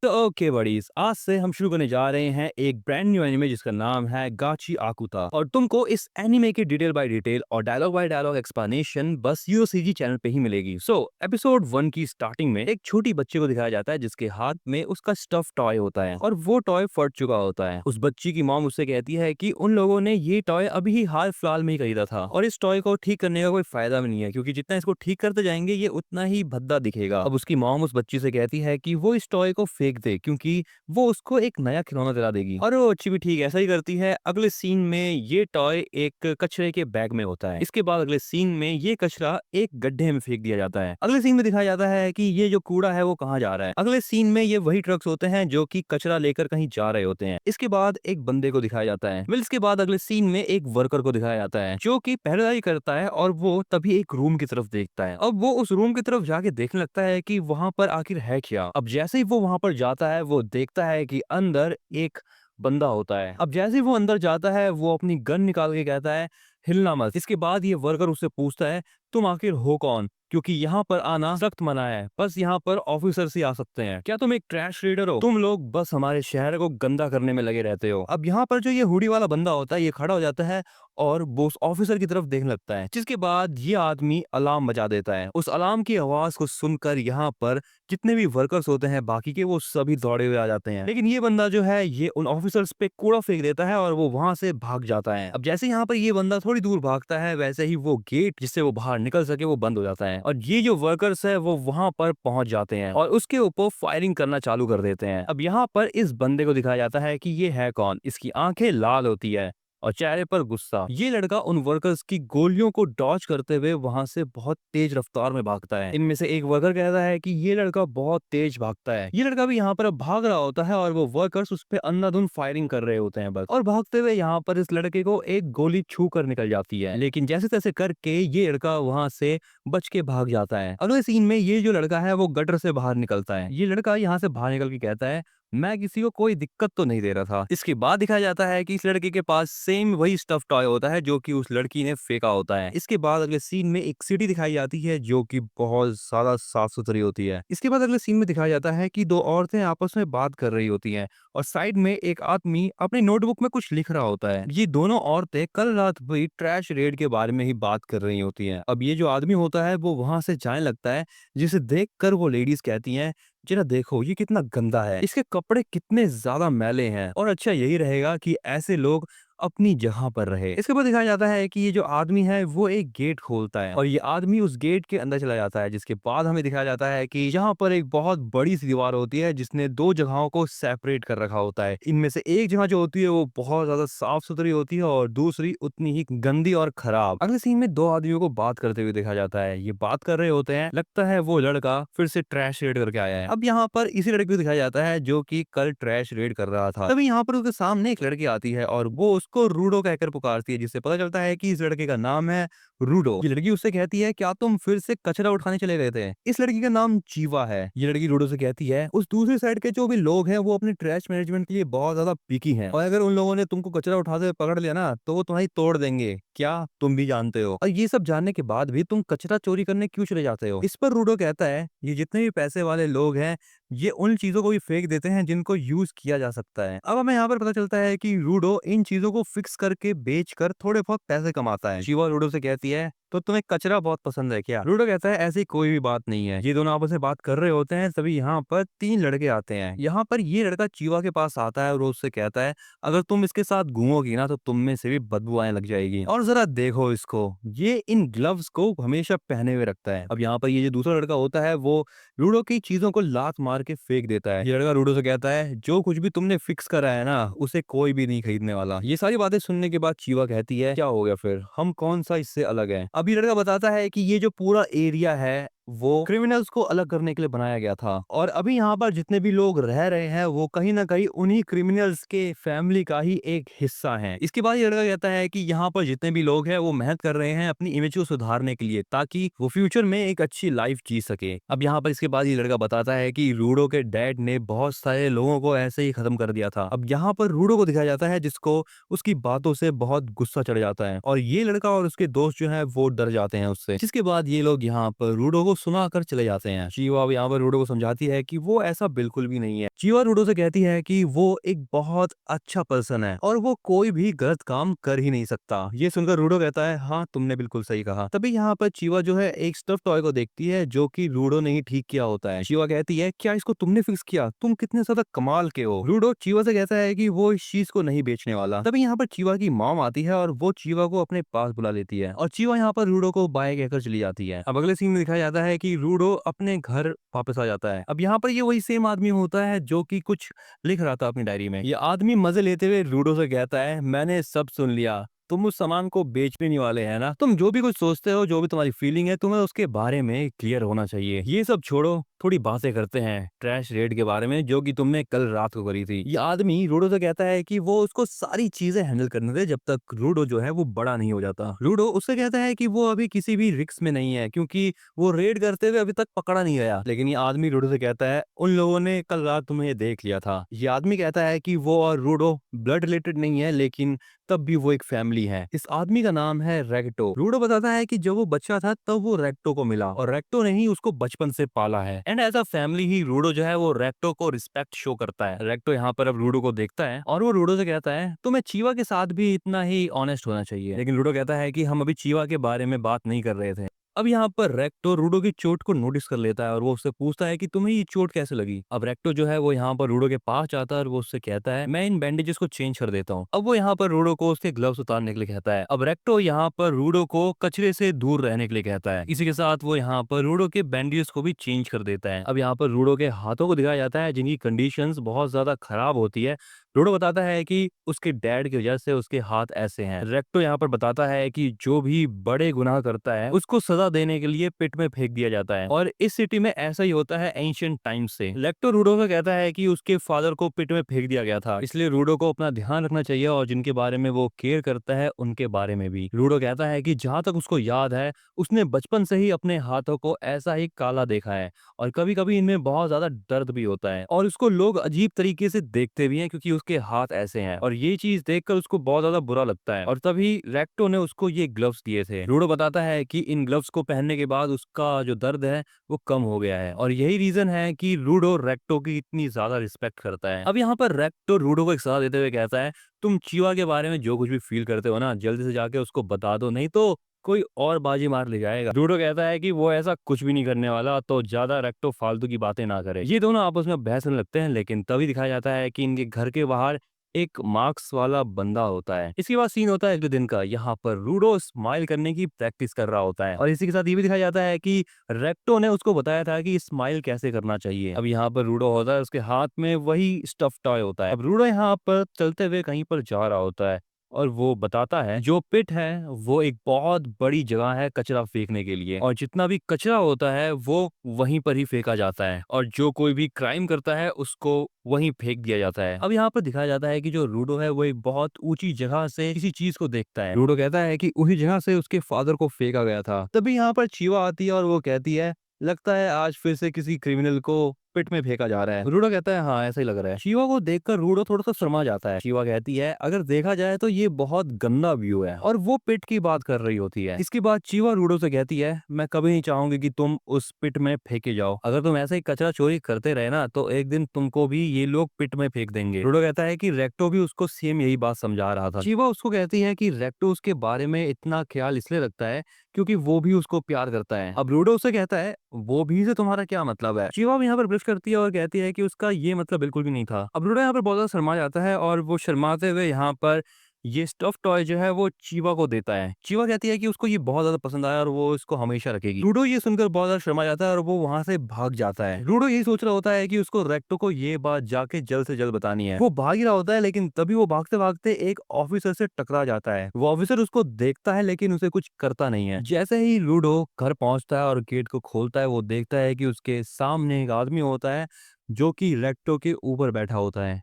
तो okay buddies, आज से हम शुरू करने जा रहे हैं एक ब्रांड न्यू एनिमे जिसका नाम है गाची आकुता। और तुमको इस एनिमे की डिटेल बाय डिटेल और डायलॉग बाय डायलॉग एक्सप्लेनेशन बस यूसीजी चैनल पे ही मिलेगी। एपिसोड 1 की स्टार्टिंग में एक छोटी बच्चे को दिखाया जाता है जिसके हाथ में उसका स्टफ टॉय होता है और वो टॉय फट चुका होता है। उस बच्ची की मॉम उससे कहती है कि उन लोगों ने ये टॉय अभी ही हाल फिलहाल में ही खरीदा था और इस टॉय को ठीक करने का कोई फायदा भी नहीं है क्योंकि जितना इसको ठीक करते जाएंगे ये उतना ही भद्दा दिखेगा। अब उसकी मॉम उस बच्ची से कहती है कि वो इस टॉय को फेंक दे क्योंकि वो उसको एक नया खिलौना दिला देगी और वो अच्छी भी ठीक ऐसा ही करती है। अगले सीन में ये टॉय एक कचरे के बैग में होता है। इसके बाद अगले सीन में ये कचरा एक गड्ढे में फेंक दिया जाता है। अगले सीन में दिखाया जाता है कि ये जो कूड़ा है वो कहाँ जा रहा है। अगले सीन में ये वही ट्रक्स होते हैं जो कि कचरा लेकर कहीं जा रहे होते हैं। इसके बाद एक बंदे को दिखाया जाता है। फिर इसके बाद अगले सीन में एक वर्कर को दिखाया जाता है जो कि पहरेदारी करता है और वो तभी एक रूम की तरफ देखता है। अब वो उस रूम की तरफ जाके देखने लगता है कि वहां पर आखिर है क्या। अब जैसे ही वो वहां पर जाता है वो देखता है कि अंदर एक बंदा होता है। अब जैसे ही वो अंदर जाता है वो अपनी गन निकाल के कहता है हिलना मत। इसके बाद ये वर्कर उससे पूछता है तुम आखिर हो कौन, क्योंकि यहाँ पर आना सख्त मना है, बस यहाँ पर ऑफिसर्स ही आ सकते हैं। क्या तुम एक ट्रैश रीडर हो? तुम लोग बस हमारे शहर को गंदा करने में लगे रहते हो। अब यहाँ पर जो ये हुडी वाला बंदा होता है ये खड़ा हो जाता है और वो उस ऑफिसर की तरफ देखने लगता है, जिसके बाद ये आदमी अलार्म बजा देता है। उस अलार्म की आवाज को सुनकर यहाँ पर जितने भी वर्कर्स होते हैं बाकी के वो सभी दौड़े हुए आ जाते हैं। लेकिन ये बंदा जो है ये उन ऑफिसर्स पे कूड़ा फेंक देता है और वो वहां से भाग जाता है। अब जैसे यहाँ पर ये बंदा थोड़ी दूर भागता है वैसे ही वो गेट जिससे वो बाहर निकल सके वो बंद हो जाता है और ये जो वर्कर्स है वो वहां पर पहुंच जाते हैं और उसके ऊपर फायरिंग करना चालू कर देते हैं। अब यहाँ पर इस बंदे को दिखाया जाता है कि ये है कौन। इसकी आंखें लाल होती है और चेहरे पर गुस्सा। ये लड़का उन वर्कर्स की गोलियों को डॉज करते हुए वहां से बहुत तेज रफ्तार में भागता है। इनमें से एक वर्कर कहता है कि ये लड़का बहुत तेज भागता है। ये लड़का भी यहाँ पर अब भाग रहा होता है और वो वर्कर्स उस पर अंधाधुंध फायरिंग कर रहे होते हैं बस। और भागते हुए यहाँ पर इस लड़के को एक गोली छू कर निकल जाती है, लेकिन जैसे तैसे करके ये लड़का वहां से बच के भाग जाता है। अगले सीन में ये जो लड़का है वो गटर से बाहर निकलता है। ये लड़का यहाँ से बाहर निकल के कहता है मैं किसी को कोई दिक्कत तो नहीं दे रहा था। इसके बाद दिखाया जाता है कि इस लड़के के पास सेम वही स्टफ टॉय होता है जो कि उस लड़की ने फेंका होता है। इसके बाद अगले सीन में एक सिटी दिखाई जाती है जो कि बहुत ज्यादा साफ सुथरी होती है। इसके बाद अगले सीन में दिखाया जाता है कि दो औरतें आपस में बात कर रही होती हैं और साइड में एक आदमी अपनी नोटबुक में कुछ लिख रहा होता है। ये दोनों औरतें कल रात हुई ट्रैश रेड के बारे में ही बात कर रही होती हैं। अब ये जो आदमी होता है वो वहां से जाने लगता है, जिसे देख कर वो लेडीज कहती हैं जरा देखो ये कितना गंदा है, इसके कपड़े कितने ज्यादा मैले हैं और अच्छा यही रहेगा कि ऐसे लोग अपनी जगह पर रहे। इसके बाद दिखाया जाता है कि ये जो आदमी है वो एक गेट खोलता है और ये आदमी उस गेट के अंदर चला जाता है, जिसके बाद हमें दिखाया जाता है कि यहाँ पर एक बहुत बड़ी सी दीवार होती है जिसने दो जगहों को सेपरेट कर रखा होता है। इनमें से एक जगह जो होती है वो बहुत ज्यादा साफ सुथरी होती है और दूसरी उतनी ही गंदी और खराब। अगले सीन में दो आदमियों को बात करते हुए देखा जाता है। ये बात कर रहे होते हैं, लगता है वो लड़का फिर से ट्रैश रेड करके आया है। अब यहाँ पर इसी लड़के को दिखाया जाता है जो कि कल ट्रैश रेड कर रहा था। तभी यहाँ पर उसके सामने एक लड़की आती है और वो उसको रूडो कहकर पुकारती है, जिससे पता चलता है कि इस लड़के का नाम है रूडो। ये लड़की उससे कहती है क्या तुम फिर से कचरा उठाने चले गए थे? इस लड़की का नाम चीवा है। ये लड़की रूडो से कहती है उस दूसरी साइड के जो भी लोग हैं वो अपने ट्रैश मैनेजमेंट के लिए बहुत ज्यादा पिकी हैं और अगर उन लोगों ने तुमको कचरा उठाते हुए पकड़ लिया ना तो वो तुम्हारी तोड़ देंगे, क्या तुम भी जानते हो? और ये सब जानने के बाद भी तुम कचरा चोरी करने क्यों चले जाते हो? इस पर रूडो कहता है ये जितने भी पैसे वाले लोग हैं ये उन चीजों को भी फेंक देते हैं जिनको यूज किया जा सकता है। अब हमें यहाँ पर पता चलता है कि रूडो इन चीजों को फिक्स करके बेच कर थोड़े बहुत पैसे कमाता है। शिवा रूडो से कहती है तो तुम्हें कचरा बहुत पसंद है क्या? रूडो कहता है ऐसी कोई भी बात नहीं है। ये दोनों आपस में बात कर रहे होते हैं तभी यहाँ पर तीन लड़के आते हैं। यहाँ पर ये लड़का चीवा के पास आता है और उससे कहता है अगर तुम इसके साथ घूमोगी ना तो तुम में से भी बदबू आने लग जाएगी और जरा देखो इसको, ये इन ग्लव्स को हमेशा पहने हुए रखता है। अब यहाँ पर ये जो दूसरा लड़का होता है वो रूडो की चीजों को लात मार के फेंक देता है। ये लड़का रूडो से कहता है जो कुछ भी तुमने फिक्स करा है ना उसे कोई भी नहीं खरीदने वाला। ये सारी बातें सुनने के बाद चीवा कहती है क्या हो गया फिर, हम कौन सा इससे अलग है? अब ये लड़का बताता है कि ये जो पूरा एरिया है वो क्रिमिनल्स को अलग करने के लिए बनाया गया था और अभी यहाँ पर जितने भी लोग रह रहे हैं वो कहीं ना कहीं उन्हीं क्रिमिनल्स के फैमिली का ही एक हिस्सा है। इसके बाद ये लड़का कहता है कि यहाँ पर जितने भी लोग हैं वो मेहनत कर रहे हैं अपनी इमेज को सुधारने के लिए ताकि वो फ्यूचर में एक अच्छी लाइफ जी सके। अब यहाँ पर इसके बाद ये लड़का बताता है कि रूडो के डैड ने बहुत सारे लोगों को ऐसे ही खत्म कर दिया था। अब यहाँ पर रूडो को दिखाया जाता है जिसको उसकी बातों से बहुत गुस्सा चढ़ जाता है और ये लड़का और उसके दोस्त जो है वो डर जाते हैं उससे। जिसके बाद ये लोग यहाँ पर रूडो को सुनाकर चले जाते हैं। चीवा अब यहाँ पर रूडो को समझाती है कि वो ऐसा बिल्कुल भी नहीं है। चीवा रूडो से कहती है कि वो एक बहुत अच्छा पर्सन है और वो कोई भी गलत काम कर ही नहीं सकता। ये सुनकर रूडो कहता है, हाँ तुमने बिल्कुल सही कहा। तभी यहाँ पर चीवा जो है एक स्टफ टॉय को देखती है जो कि रूडो ने ही ठीक किया होता है। चीवा कहती है, क्या इसको तुमने फिक्स किया? तुम कितने ज्यादा कमाल के हो। रूडो चीवा से कहता है कि वो इस चीज को नहीं बेचने वाला। तभी यहाँ पर चीवा की मॉम आती है और वो चीवा को अपने पास बुला लेती है और चीवा यहाँ पर रूडो को बाय कहकर चली जाती है। अब अगले सीन में दिखाया जाता है कि रूडो अपने घर वापस आ जाता है। अब यहाँ पर ये वही सेम आदमी होता है जो कि कुछ लिख रहा था अपनी डायरी में। ये आदमी मजे लेते हुए रूडो से कहता है, मैंने सब सुन लिया, तुम उस सामान को बेचने नहीं वाले हैं ना। तुम जो भी कुछ सोचते हो, जो भी तुम्हारी फीलिंग है, तुम्हें उसके बारे में क्लियर होना चाहिए। ये सब छोड़ो, थोड़ी बातें करते हैं ट्रैश रेड के बारे में जो कि तुमने कल रात को करी थी। ये आदमी रूडो से कहता है कि वो उसको सारी चीजें हैंडल करने दे जब तक रूडो जो है वो बड़ा नहीं हो जाता। रूडो उससे कहता है कि वो अभी किसी भी रिस्क में नहीं है क्योंकि वो रेड करते हुए अभी तक पकड़ा नहीं गया। लेकिन ये आदमी रूडो से कहता है, उन लोगों ने कल रात तुम्हें देख लिया था। ये आदमी कहता है कि वो और रूडो ब्लड रिलेटेड नहीं है लेकिन तब भी वो एक फैमिली है। इस आदमी का नाम है रेक्टो। रूडो बताता है कि जब वो बच्चा था तब वो रेक्टो को मिला और रेक्टो ने ही उसको बचपन से पाला है एंड एज अ फैमिली ही रूडो जो है वो रेक्टो को रिस्पेक्ट शो करता है। रेक्टो यहाँ पर अब रूडो को देखता है और वो रूडो से कहता है, तुम्हें चीवा के साथ भी इतना ही ऑनेस्ट होना चाहिए। लेकिन रूडो कहता है कि हम अभी चीवा के बारे में बात नहीं कर रहे थे। अब यहाँ पर रेक्टो रूडो की चोट को नोटिस कर लेता है और वो उससे पूछता है कि तुम्हें ये चोट कैसे लगी। अब रेक्टो जो है वो यहाँ पर रूडो के पास जाता है और वो उससे कहता है, मैं इन बैंडेजेस को चेंज कर देता हूँ। अब वो यहाँ पर रूडो को उसके ग्लव्स उतारने के लिए कहता है। अब रेक्टो यहाँ पर रूडो को कचरे से दूर रहने के लिए कहता है। इसी के साथ वो यहाँ पर रूडो के बैंडेजेस को भी चेंज कर देता है। अब यहाँ पर रूडो के हाथों को दिखाया जाता है जिनकी कंडीशंस बहुत ज्यादा खराब होती है। रूडो बताता है कि उसके डैड की वजह से उसके हाथ ऐसे हैं। रेक्टो यहाँ पर बताता है कि जो भी बड़े गुनाह करता है उसको सजा देने के लिए पिट में फेंक दिया जाता है और इस सिटी में ऐसा ही होता है एंशिएंट टाइम से। रेक्टो रूडो को कहता है कि उसके फादर को पिट में फेंक दिया गया था, इसलिए रूडो को अपना ध्यान रखना चाहिए और जिनके बारे में वो केयर करता है उनके बारे में भी। रूडो कहता है कि जहां तक उसको याद है उसने बचपन से ही अपने हाथों को ऐसा ही काला देखा है और कभी कभी इनमें बहुत ज्यादा दर्द भी होता है और उसको लोग अजीब तरीके से देखते भी हैं क्योंकि उसके हाथ ऐसे हैं और ये चीज देखकर उसको बहुत ज्यादा बुरा लगता है। और तभी रेक्टो ने उसको ये ग्लव्स दिए थे। रूडो बताता है कि इन ग्लव्स को पहनने के बाद उसका जो दर्द है वो कम हो गया है और यही रीजन है कि रूडो रेक्टो की इतनी ज्यादा रिस्पेक्ट करता है। अब यहाँ पर रेक्टो रूडो को एक सलाह देते हुए कहता है, तुम चीवा के बारे में जो कुछ भी फील करते हो ना जल्दी से जाके उसको बता दो, नहीं तो कोई और बाजी मार ले जाएगा। रूडो कहता है कि वो ऐसा कुछ भी नहीं करने वाला, तो ज्यादा रेक्टो फालतू की बातें ना करे। ये दोनों आपस में बहस करने लगते हैं लेकिन तभी दिखाया जाता है कि इनके घर के बाहर एक मार्क्स वाला बंदा होता है। इसके बाद सीन होता है अगले दिन का। यहाँ पर रूडो स्माइल करने की प्रैक्टिस कर रहा होता है और इसी के साथ ये भी दिखाया जाता है कि रेक्टो ने उसको बताया था कि स्माइल कैसे करना चाहिए। अब यहाँ पर रूडो होता है, उसके हाथ में वही स्टफ टॉय होता है। अब रूडो यहाँ पर चलते हुए कहीं पर जा रहा होता है और वो बताता है जो पिट है वो एक बहुत बड़ी जगह है कचरा फेंकने के लिए और जितना भी कचरा होता है वो वहीं पर ही फेंका जाता है और जो कोई भी क्राइम करता है उसको वहीं फेंक दिया जाता है। अब यहाँ पर दिखाया जाता है कि जो रूडो है वो एक बहुत ऊंची जगह से किसी चीज को देखता है। रूडो कहता है कि उसी जगह से उसके फादर को फेंका गया था। तभी यहाँ पर चीवा आती है और वो कहती है, लगता है आज फिर से किसी क्रिमिनल को पिट में फेंका जा रहा है। रूडो कहता है, हाँ ऐसा ही लग रहा है। शिवा को देखकर रूडो थोड़ा सा शर्मा जाता है। शिवा कहती है, अगर देखा जाए तो ये बहुत गंदा व्यू है और वो पिट की बात कर रही होती है। इसके बाद शिवा रूडो से कहती है, मैं कभी नहीं चाहूंगी कि तुम उस पिट में फेंके जाओ। अगर तुम ऐसे ही कचरा चोरी करते रहे ना तो एक दिन तुमको भी ये लोग पिट में फेंक देंगे। रूडो कहता है कि रेक्टो भी उसको सेम यही बात समझा रहा था। शिवा उसको कहती है कि रेक्टो उसके बारे में इतना ख्याल इसलिए रखता है क्योंकि वो भी उसको प्यार करता है। अब रूडो उसे कहता है, वो भी से तुम्हारा क्या मतलब है? शिवा भी यहाँ पर ब्रश करती है और कहती है कि उसका ये मतलब बिल्कुल भी नहीं था। अब रूडो यहाँ पर बहुत ज्यादा शर्मा जाता है और वो शर्माते हुए यहाँ पर ये स्टफ टॉय जो है वो चीवा को देता है। चीवा कहती है कि उसको ये बहुत ज्यादा पसंद आया और वो इसको हमेशा रखेगी। रूडो ये सुनकर बहुत ज्यादा शर्मा जाता है और वो वहां से भाग जाता है। रूडो यही सोच रहा होता है कि उसको रेक्टो को ये बात जाके जल्द से जल्द बतानी है। वो भाग ही रहा होता है लेकिन तभी वो भागते भागते एक ऑफिसर से टकरा जाता है। वो ऑफिसर उसको देखता है लेकिन उसे कुछ करता नहीं है। जैसे ही रूडो घर पहुंचता है और गेट को खोलता है वो देखता है कि उसके सामने एक आदमी होता है जो कि रेक्टो के ऊपर बैठा होता है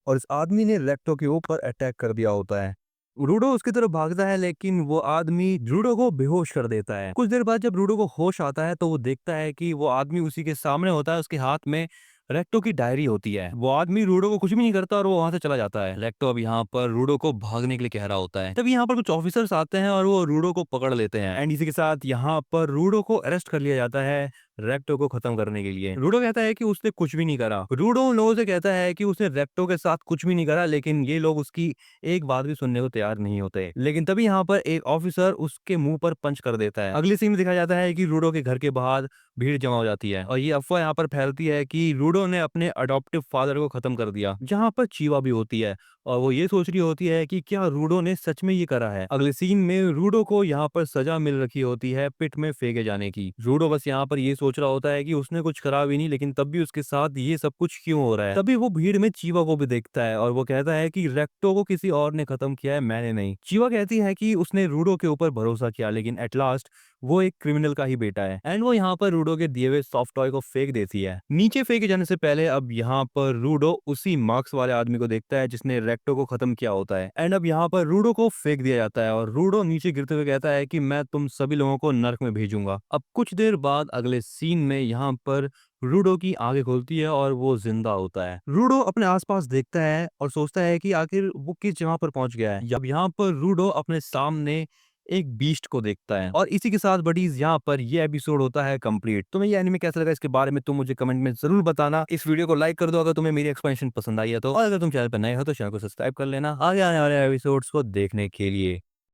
और इस आदमी ने रेक्टो के ऊपर अटैक कर दिया होता है। रूडो उसकी तरफ भागता है लेकिन वो आदमी रूडो को बेहोश कर देता है। कुछ देर बाद जब रूडो को होश आता है तो वो देखता है कि वो आदमी उसी के सामने होता है। उसके हाथ में रेक्टो की डायरी होती है। वो आदमी रूडो को कुछ भी नहीं करता और वो वहां से चला जाता है। रेक्टो अब यहाँ पर रूडो को भागने के लिए कह रहा होता है। तभी यहाँ पर कुछ ऑफिसर्स आते हैं और वो रूडो को पकड़ लेते हैं एंड इसी के साथ यहाँ पर रूडो को अरेस्ट कर लिया जाता है रेक्टो को खत्म करने के लिए। रूडो कहता है कि उसने कुछ भी नहीं करा। रूडो उन लोगों से कहता है कि उसने रेक्टो के साथ कुछ भी नहीं करा, लेकिन ये लोग उसकी एक बात भी सुनने को तैयार नहीं होते। लेकिन तभी यहाँ पर एक ऑफिसर उसके मुंह पर पंच कर देता है। अगले सीन में दिखाया जाता है कि रूडो के घर के बाहर भीड़ जमा हो जाती है और ये अफवाह यहाँ पर फैलती है कि रूडो ने अपने अडॉप्टिव फादर को खत्म कर दिया, जहाँ पर चीवा भी होती है और वो ये सोच रही होती है कि क्या रूडो ने सच में ये करा है। अगले सीन में रूडो को यहाँ पर सजा मिल रखी होती है पिट में फेंके जाने की। रूडो बस यहाँ पर ये सोच रहा होता है कि उसने कुछ करा भी नहीं, लेकिन तब भी उसके साथ ये सब कुछ क्यों हो रहा है। तभी वो भीड़ में चीवा को भी देखता है और वो कहता है कि रेक्टो को किसी और ने खत्म किया है, मैंने नहीं। चीवा कहती है कि उसने रूडो के ऊपर भरोसा किया, लेकिन एट लास्ट वो एक क्रिमिनल का ही बेटा है एंड वो यहाँ पर रूडो के दिए हुए सॉफ्ट टॉय को फेंक देती है। नीचे फेंके जाने से पहले अब यहाँ पर रूडो उसी मार्क्स वाले आदमी को देखता है जिसने रेक्टो को खत्म किया होता है एंड अब यहाँ पर रूडो को फेंक दिया जाता है और रूडो नीचे गिरते हुए कहता है कि मैं तुम सभी लोगों को नर्क में भेजूंगा। अब कुछ देर बाद अगले सीन में यहाँ पर रूडो की आंखें खुलती है और वो जिंदा होता है। रूडो अपने आसपास देखता है और सोचता है कि आखिर वो किस जगह पर पहुंच गया है। अब यहाँ पर रूडो अपने सामने एक बीस्ट को देखता है और इसी के साथ बडीज यहाँ पर ये एपिसोड होता है कंप्लीट। तुम्हें ये एनिमे कैसा लगा इसके बारे में तुम मुझे कमेंट में जरूर बताना। इस वीडियो को लाइक कर दो अगर तुम्हें मेरी एक्सप्लेनेशन पसंद आई है तो, और अगर तुम चैनल पर नए हो तो चैनल को सब्सक्राइब कर लेना आगे आने वाले एपिसोड्स को देखने के लिए।